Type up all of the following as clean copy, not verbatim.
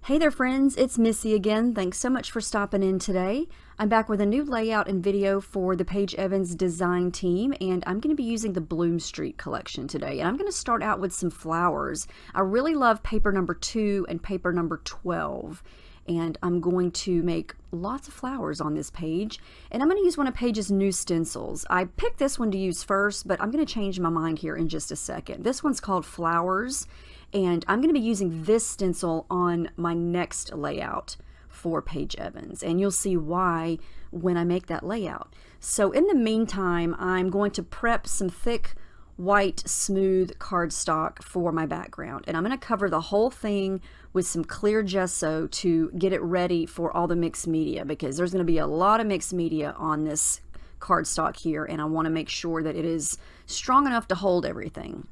Hey there friends, it's Missy again. Thanks so much for stopping in today. I'm back with a new layout and video for the Paige Evans design team, and I'm going to be using the Bloom Street collection today. And I'm going to start out with some flowers. I really love paper number 2 and paper number 12. And I'm going to make lots of flowers on this page. And I'm going to use one of Paige's new stencils. I picked this one to use first, but I'm going to change my mind here in just a second. This one's called Flowers. And I'm going to be using this stencil on my next layout for Paige Evans. And you'll see why when I make that layout. So in the meantime, I'm going to prep some thick, white, smooth cardstock for my background. And I'm going to cover the whole thing with some clear gesso to get it ready for all the mixed media, because there's going to be a lot of mixed media on this cardstock here. And I want to make sure that it is strong enough to hold everything.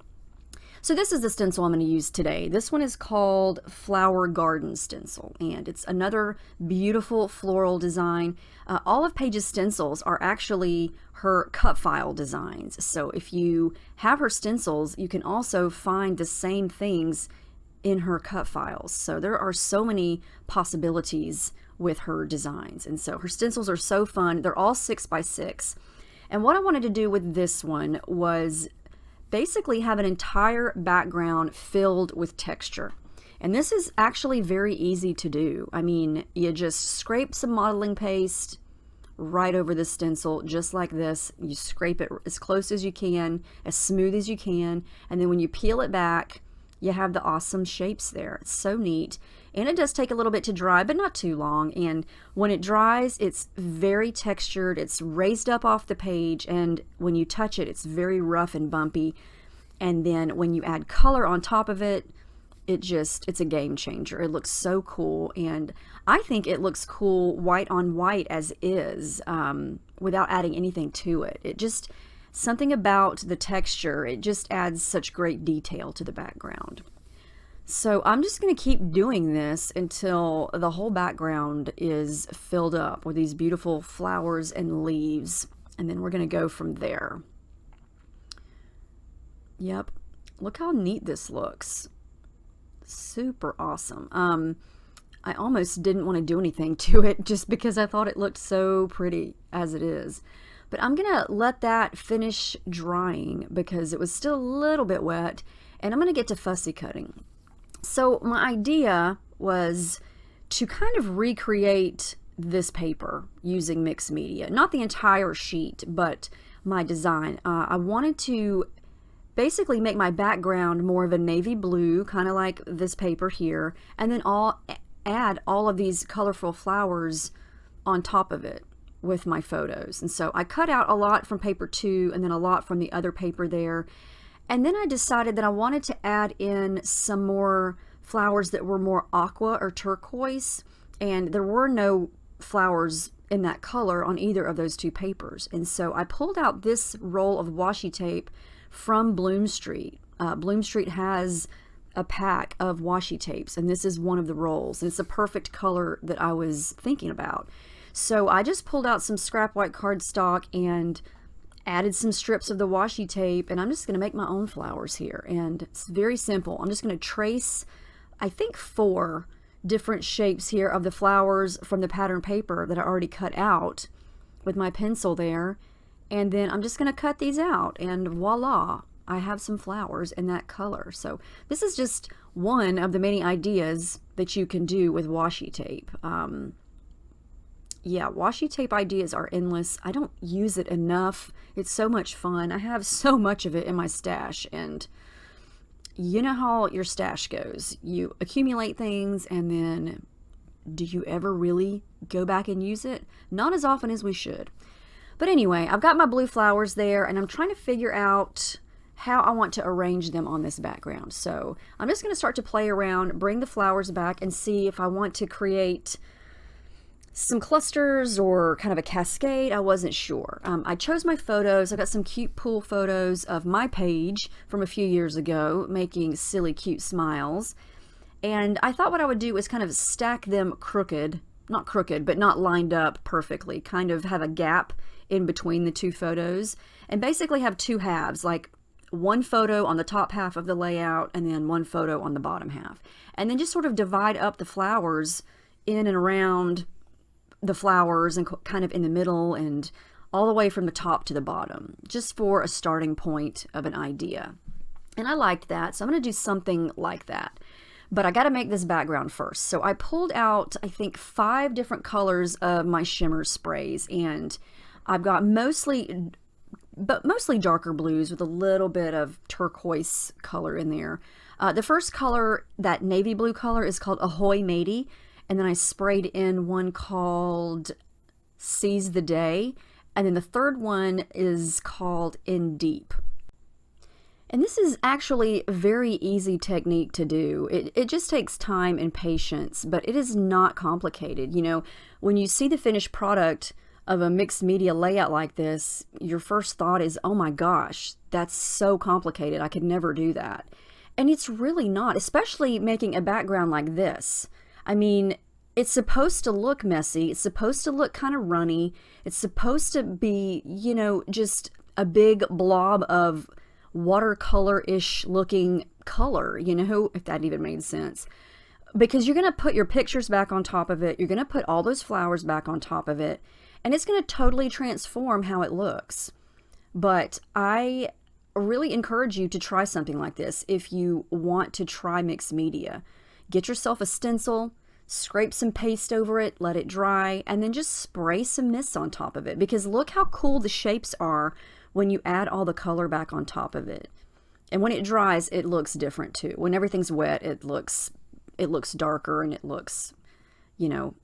So this is the stencil I'm going to use today. This one is called Flower Garden Stencil, and it's another beautiful floral design. All of Paige's stencils are actually her cut file designs. So if you have her stencils, you can also find the same things in her cut files. So there are so many possibilities with her designs. And so her stencils are so fun. They're all 6x6. And what I wanted to do with this one was basically have an entire background filled with texture. And this is actually very easy to do. I mean, you just scrape some modeling paste right over the stencil, just like this. You scrape it as close as you can, as smooth as you can, and then when you peel it back, you have the awesome shapes there. It's so neat. And it does take a little bit to dry, but not too long. And when it dries, it's very textured. It's raised up off the page. And when you touch it, it's very rough and bumpy. And then when you add color on top of it, it's a game changer. It looks so cool. And I think it looks cool white on white as is, without adding anything to it. It just, something about the texture, it just adds such great detail to the background. So I'm just going to keep doing this until the whole background is filled up with these beautiful flowers and leaves, and then we're going to go from there. Yep, look how neat this looks. Super awesome. I almost didn't want to do anything to it just because I thought it looked so pretty as it is. But I'm going to let that finish drying because it was still a little bit wet, and I'm going to get to fussy cutting. So my idea was to kind of recreate this paper using mixed media. Not the entire sheet, but my design. I wanted to basically make my background more of a navy blue, kind of like this paper here, and then add all of these colorful flowers on top of it with my photos. And so I cut out a lot from paper 2 and then a lot from the other paper there. And then I decided that I wanted to add in some more flowers that were more aqua or turquoise, and there were no flowers in that color on either of those two papers. And so I pulled out this roll of washi tape from Bloom Street. Bloom Street has a pack of washi tapes, and this is one of the rolls, and it's a perfect color that I was thinking about. So I just pulled out some scrap white cardstock and added some strips of the washi tape, and I'm just going to make my own flowers here. And it's very simple. I'm just going to trace, I think, 4 different shapes here of the flowers from the pattern paper that I already cut out with my pencil there. And then I'm just going to cut these out, and voila, I have some flowers in that color. So this is just one of the many ideas that you can do with washi tape. Yeah, washi tape ideas are endless. I don't use it enough. It's so much fun. I have so much of it in my stash, and you know how your stash goes. You accumulate things, and then do you ever really go back and use it? Not as often as we should. But anyway, I've got my blue flowers there, and I'm trying to figure out how I want to arrange them on this background. So I'm just going to start to play around, bring the flowers back, and see if I want to create some clusters or kind of a cascade. I wasn't sure. I chose my photos. I got some cute pool photos of my Paige from a few years ago making silly cute smiles, and I thought what I would do is kind of stack them crooked, not crooked, but not lined up perfectly, kind of have a gap in between the two photos, and basically have 2 halves, like one photo on the top half of the layout and then one photo on the bottom half. And then just sort of divide up the flowers in and around the flowers and kind of in the middle and all the way from the top to the bottom, just for a starting point of an idea. And I liked that, so I'm going to do something like that. But I got to make this background first. So I pulled out, I think, 5 different colors of my shimmer sprays, and I've got mostly darker blues with a little bit of turquoise color in there. The first color, that navy blue color, is called Ahoy Matey, and then I sprayed in one called Seize the Day, and then the third one is called In Deep. And this is actually a very easy technique to do. It just takes time and patience, but it is not complicated. You know, when you see the finished product of a mixed media layout like this, your first thought is, oh my gosh, that's so complicated. I could never do that. And it's really not, especially making a background like this. I mean, it's supposed to look messy. It's supposed to look kind of runny. It's supposed to be, you know, just a big blob of watercolor-ish looking color, you know, if that even made sense. Because you're going to put your pictures back on top of it. You're going to put all those flowers back on top of it. And it's going to totally transform how it looks. But I really encourage you to try something like this if you want to try mixed media. Get yourself a stencil, scrape some paste over it, let it dry, and then just spray some mist on top of it. Because look how cool the shapes are when you add all the color back on top of it. And when it dries, it looks different too. When everything's wet, it looks darker and it looks, you know,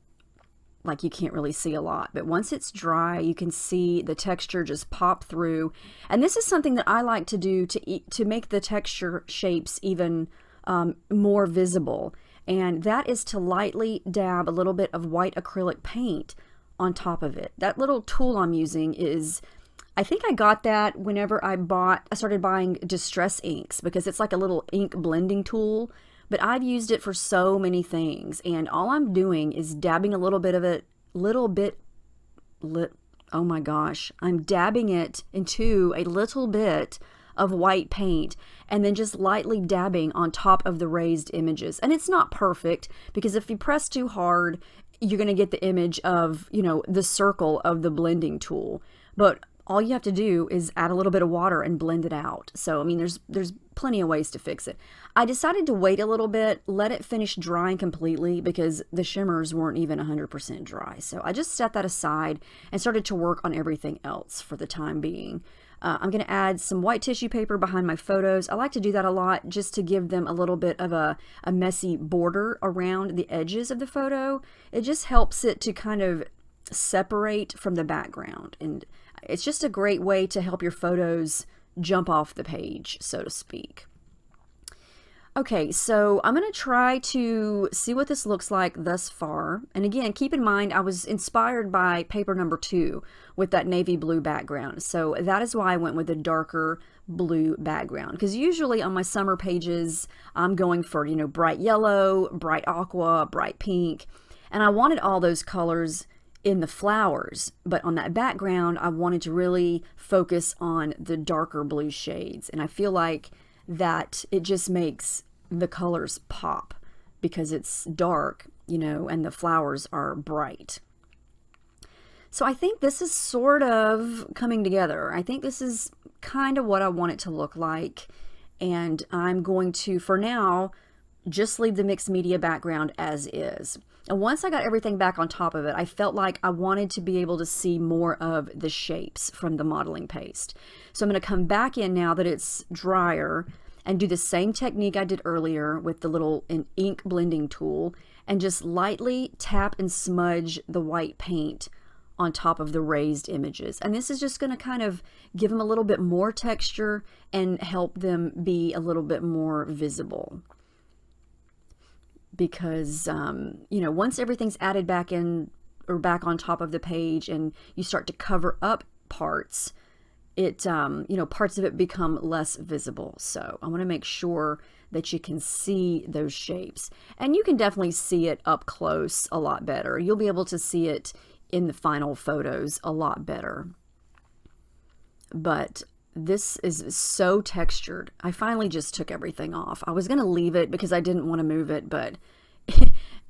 like you can't really see a lot. But once it's dry, you can see the texture just pop through. And this is something that I like to do to make the texture shapes even more visible. And that is to lightly dab a little bit of white acrylic paint on top of it. That little tool I'm using is, I think I got that whenever I started buying distress inks, because it's like a little ink blending tool, but I've used it for so many things, and all I'm doing is dabbing a little bit of it, oh my gosh, I'm dabbing it into a little bit of white paint and then just lightly dabbing on top of the raised images. And it's not perfect, because if you press too hard, you're going to get the image of, you know, the circle of the blending tool. But all you have to do is add a little bit of water and blend it out. So, I mean, there's plenty of ways to fix it. I decided to wait a little bit, let it finish drying completely, because the shimmers weren't even 100% dry. So I just set that aside and started to work on everything else for the time being. I'm going to add some white tissue paper behind my photos. I like to do that a lot just to give them a little bit of a messy border around the edges of the photo. It just helps it to kind of separate from the background, and it's just a great way to help your photos jump off the page, so to speak. Okay, so I'm going to try to see what this looks like thus far. And again, keep in mind, I was inspired by paper number 2 with that navy blue background. So that is why I went with a darker blue background. Because usually on my summer pages, I'm going for, you know, bright yellow, bright aqua, bright pink. And I wanted all those colors in the flowers, but on that background I wanted to really focus on the darker blue shades, and I feel like that it just makes the colors pop because it's dark, you know, and the flowers are bright. So I think this is sort of coming together. I think this is kind of what I want it to look like, and I'm going to, for now, just leave the mixed media background as is. And once I got everything back on top of it, I felt like I wanted to be able to see more of the shapes from the modeling paste. So I'm going to come back in now that it's drier and do the same technique I did earlier with the little ink blending tool and just lightly tap and smudge the white paint on top of the raised images. And this is just going to kind of give them a little bit more texture and help them be a little bit more visible. Because, you know, once everything's added back in or back on top of the page and you start to cover up parts, it, you know, parts of it become less visible. So I want to make sure that you can see those shapes. And you can definitely see it up close a lot better. You'll be able to see it in the final photos a lot better. But this is so textured. I finally just took everything off. I was going to leave it because I didn't want to move it, but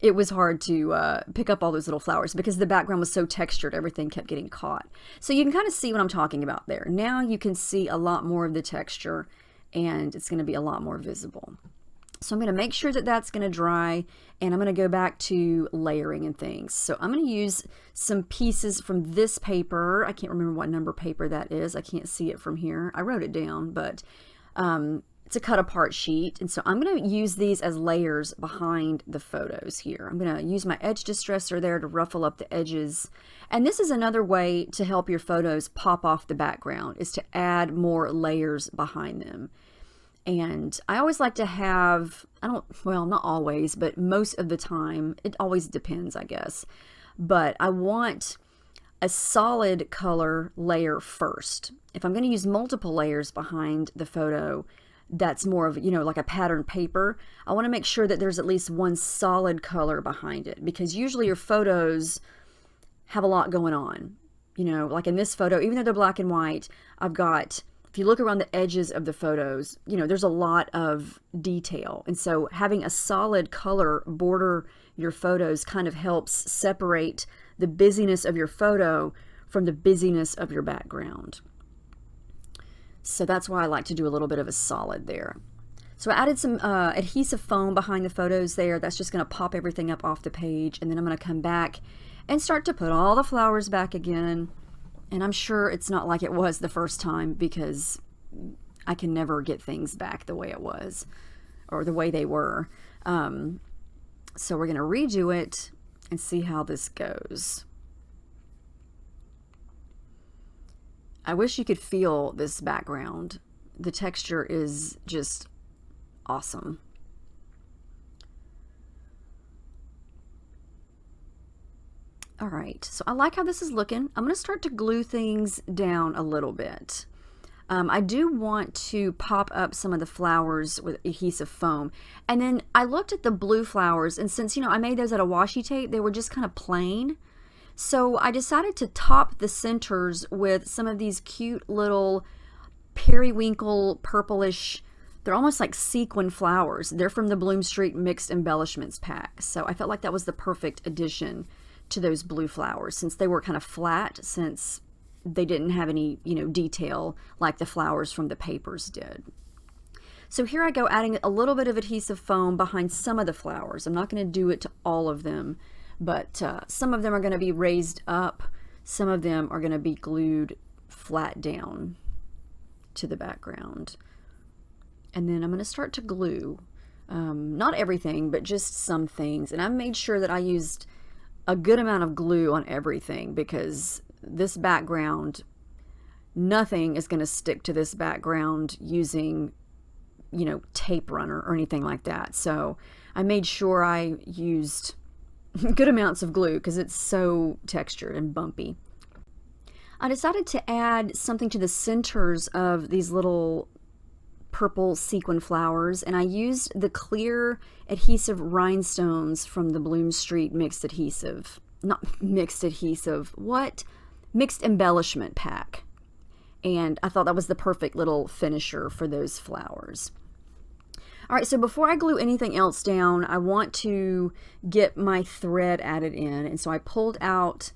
it was hard to pick up all those little flowers because the background was so textured, everything kept getting caught. So you can kind of see what I'm talking about there. Now you can see a lot more of the texture, and it's going to be a lot more visible. So I'm going to make sure that that's going to dry, and I'm going to go back to layering and things. So I'm going to use some pieces from this paper. I can't remember what number paper that is. I can't see it from here. I wrote it down, but it's a cut apart sheet. And so I'm going to use these as layers behind the photos here. I'm going to use my edge distressor there to ruffle up the edges. And this is another way to help your photos pop off the background, is to add more layers behind them. And I always like to have, well, not always, but most of the time, it always depends, I guess. But I want a solid color layer first. If I'm going to use multiple layers behind the photo, that's more of, like a pattern paper, I want to make sure that there's at least one solid color behind it, because usually your photos have a lot going on. Like in this photo, even though they're black and white, I've got, if you look around the edges of the photos, there's a lot of detail. And so having a solid color border your photos kind of helps separate the busyness of your photo from the busyness of your background. So that's why I like to do a little bit of a solid there. So I added some adhesive foam behind the photos there. That's just going to pop everything up off the page. And then I'm going to come back and start to put all the flowers back again. And I'm sure it's not like it was the first time, because I can never get things back the way it was or the way they were. So we're going to redo it and see how this goes. I wish you could feel this background. The texture is just awesome. All right, so I like how this is looking. I'm going to start to glue things down a little bit. I do want to pop up some of the flowers with adhesive foam. And then I looked at the blue flowers, and since, I made those out of washi tape, they were just kind of plain. So I decided to top the centers with some of these cute little periwinkle purplish, they're almost like sequin flowers. They're from the Bloom Street Mixed Embellishments pack. So I felt like that was the perfect addition to those blue flowers, since they were kind of flat, since they didn't have any, detail like the flowers from the papers did. So here I go, adding a little bit of adhesive foam behind some of the flowers. I'm not going to do it to all of them, but some of them are going to be raised up. Some of them are going to be glued flat down to the background. And then I'm going to start to glue, not everything, but just some things. And I made sure that I used a good amount of glue on everything, because this background, nothing is going to stick to this background using, tape runner or anything like that. So I made sure I used good amounts of glue because it's so textured and bumpy. I decided to add something to the centers of these little purple sequin flowers, and I used the clear adhesive rhinestones from the Bloom Street Mixed Embellishment pack. And I thought that was the perfect little finisher for those flowers. All right, so before I glue anything else down, I want to get my thread added in. And so I pulled out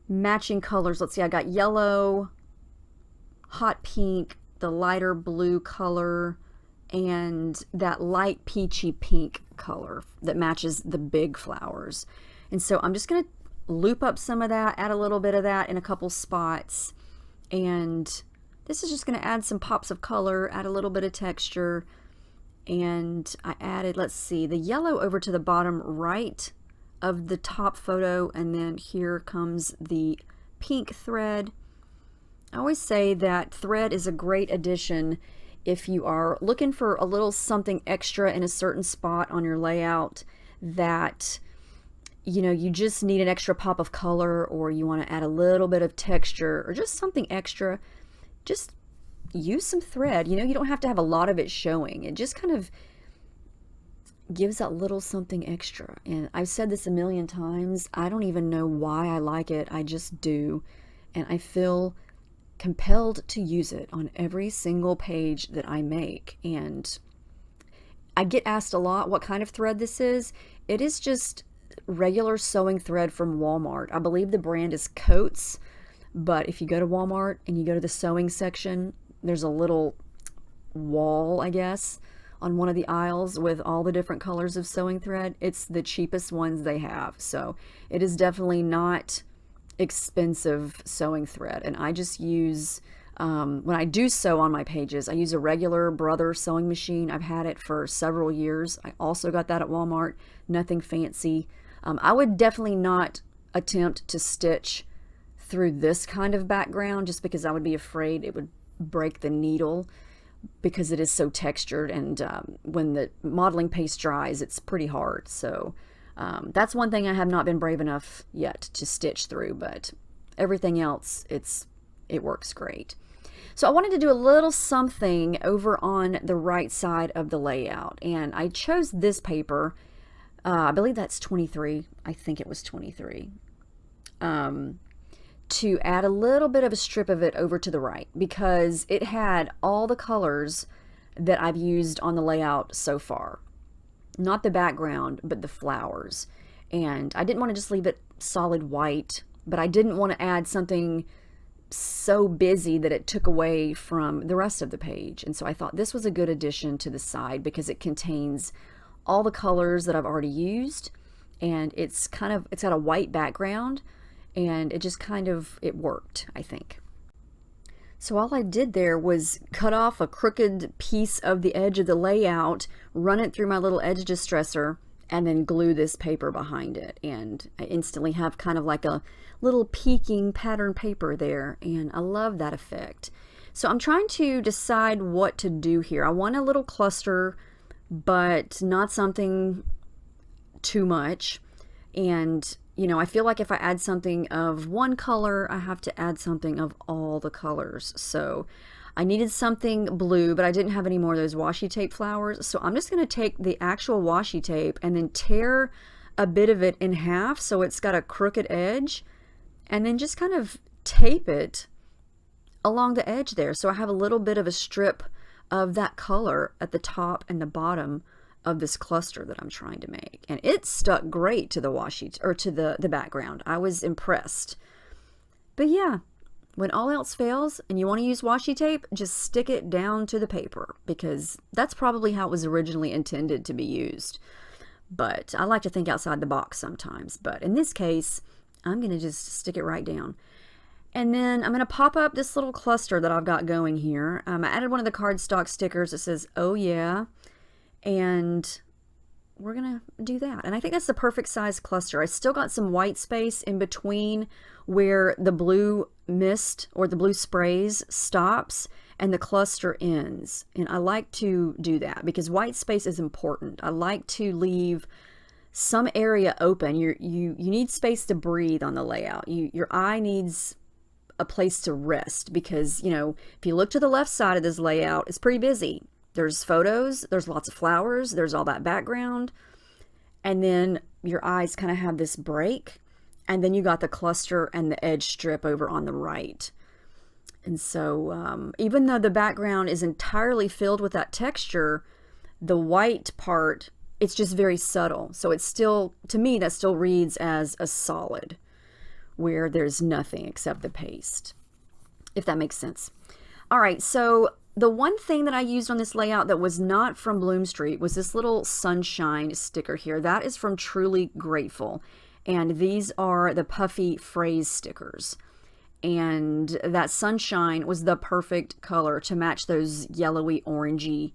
matching colors. Let's see, I got yellow, hot pink, the lighter blue color, and that light peachy pink color that matches the big flowers. And so I'm just going to loop up some of that, add a little bit of that in a couple spots. And this is just going to add some pops of color, add a little bit of texture. And I added, let's see, the yellow over to the bottom right of the top photo, and then here comes the pink thread. I always say that thread is a great addition if you are looking for a little something extra in a certain spot on your layout that, you just need an extra pop of color, or you want to add a little bit of texture, or just something extra. Just use some thread. You don't have to have a lot of it showing. It just kind of gives that little something extra. And I've said this a million times. I don't even know why I like it. I just do. And I feel compelled to use it on every single page that I make. And I get asked a lot what kind of thread this is. It is just regular sewing thread from Walmart. I believe the brand is Coats, but if you go to Walmart and you go to the sewing section, there's a little wall, I guess, on one of the aisles with all the different colors of sewing thread. It's the cheapest ones they have. So it is definitely not expensive sewing thread. And I just use, when I do sew on my pages, I use a regular Brother sewing machine. I've had it for several years. I also got that at Walmart. Nothing fancy. I would definitely not attempt to stitch through this kind of background just because I would be afraid it would break the needle because it is so textured, and when the modeling paste dries, it's pretty hard. So that's one thing I have not been brave enough yet to stitch through, but everything else, it works great. So I wanted to do a little something over on the right side of the layout, and I chose this paper. I believe that's 23. I think it was 23. To add a little bit of a strip of it over to the right because it had all the colors that I've used on the layout so far. Not the background, but the flowers. And I didn't want to just leave it solid white, but I didn't want to add something so busy that it took away from the rest of the page. And so I thought this was a good addition to the side because it contains all the colors that I've already used, and it's got a white background, and it just it worked, I think. So all I did there was cut off a crooked piece of the edge of the layout, run it through my little edge distresser, and then glue this paper behind it. And I instantly have kind of like a little peeking pattern paper there, and I love that effect. So I'm trying to decide what to do here. I want a little cluster, but not something too much. And you know, I feel like if I add something of one color, I have to add something of all the colors. So I needed something blue, but I didn't have any more of those washi tape flowers. So I'm just going to take the actual washi tape and then tear a bit of it in half so it's got a crooked edge, and then just kind of tape it along the edge there. So I have a little bit of a strip of that color at the top and the bottom of this cluster that I'm trying to make. And it stuck great to the washi, or to the background. I was impressed. But yeah, when all else fails and you want to use washi tape, just stick it down to the paper, because that's probably how it was originally intended to be used. But I like to think outside the box sometimes. But in this case, I'm going to just stick it right down. And then I'm going to pop up this little cluster that I've got going here. I added one of the cardstock stickers that says, "Oh yeah," and we're going to do that. And I think that's the perfect size cluster. I still got some white space in between where the blue mist or the blue sprays stops and the cluster ends. And I like to do that because white space is important. I like to leave some area open. You need space to breathe on the layout. Your eye needs a place to rest, because, you know, if you look to the left side of this layout, it's pretty busy. There's photos, there's lots of flowers, there's all that background, and then your eyes kind of have this break, and then you got the cluster and the edge strip over on the right. And so even though the background is entirely filled with that texture, the white part, it's just very subtle. So it's still, to me, that still reads as a solid, where there's nothing except the paste, if that makes sense. All right, so the one thing that I used on this layout that was not from Bloom Street was this little sunshine sticker here. That is from Truly Grateful, and these are the puffy phrase stickers. And that sunshine was the perfect color to match those yellowy orangey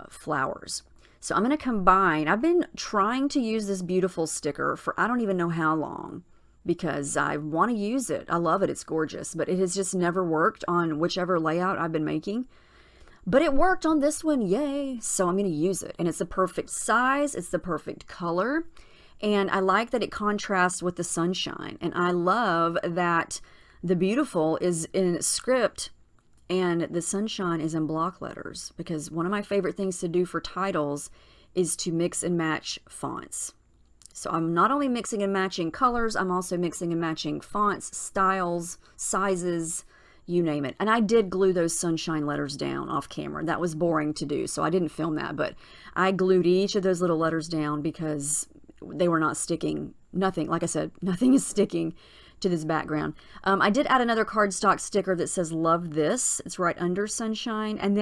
flowers. So I'm going to combine, I've been trying to use this beautiful sticker for I don't even know how long, because I want to use it. I love it. It's gorgeous, but it has just never worked on whichever layout I've been making. But it worked on this one, yay! So I'm going to use it. And it's the perfect size, it's the perfect color, and I like that it contrasts with the sunshine. And I love that the beautiful is in script and the sunshine is in block letters, because one of my favorite things to do for titles is to mix and match fonts. So I'm not only mixing and matching colors, I'm also mixing and matching fonts, styles, sizes, you name it. And I did glue those sunshine letters down off camera. That was boring to do, so I didn't film that, but I glued each of those little letters down because they were not sticking. Nothing, like I said, nothing is sticking to this background. I did add another cardstock sticker that says love this. It's right under sunshine. And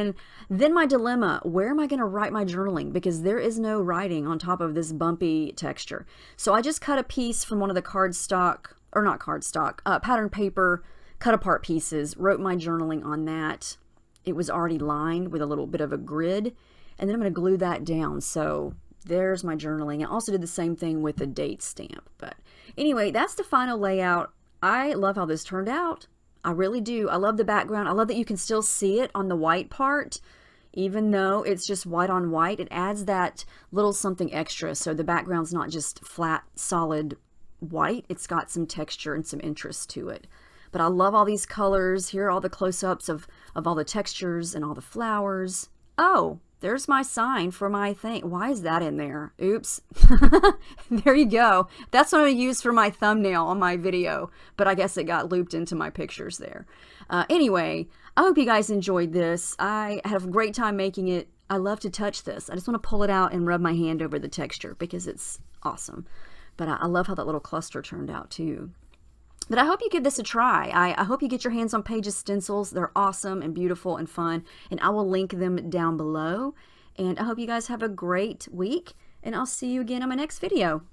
then my dilemma, where am I going to write my journaling? Because there is no writing on top of this bumpy texture. So I just cut a piece from one of the cardstock, or not cardstock, pattern paper, cut apart pieces, wrote my journaling on that. It was already lined with a little bit of a grid. And then I'm going to glue that down. So there's my journaling. I also did the same thing with the date stamp. But anyway, that's the final layout. I love how this turned out. I really do. I love the background. I love that you can still see it on the white part. Even though it's just white on white, it adds that little something extra. So the background's not just flat, solid white. It's got some texture and some interest to it. But I love all these colors. Here are all the close-ups of all the textures and all the flowers. Oh, there's my sign for my thing. Why is that in there? Oops. There you go. That's what I'm going to use for my thumbnail on my video. But I guess it got looped into my pictures there. Anyway, I hope you guys enjoyed this. I had a great time making it. I love to touch this. I just want to pull it out and rub my hand over the texture because it's awesome. But I love how that little cluster turned out too. But I hope you give this a try. I hope you get your hands on Paige's stencils. They're awesome and beautiful and fun. And I will link them down below. And I hope you guys have a great week. And I'll see you again on my next video.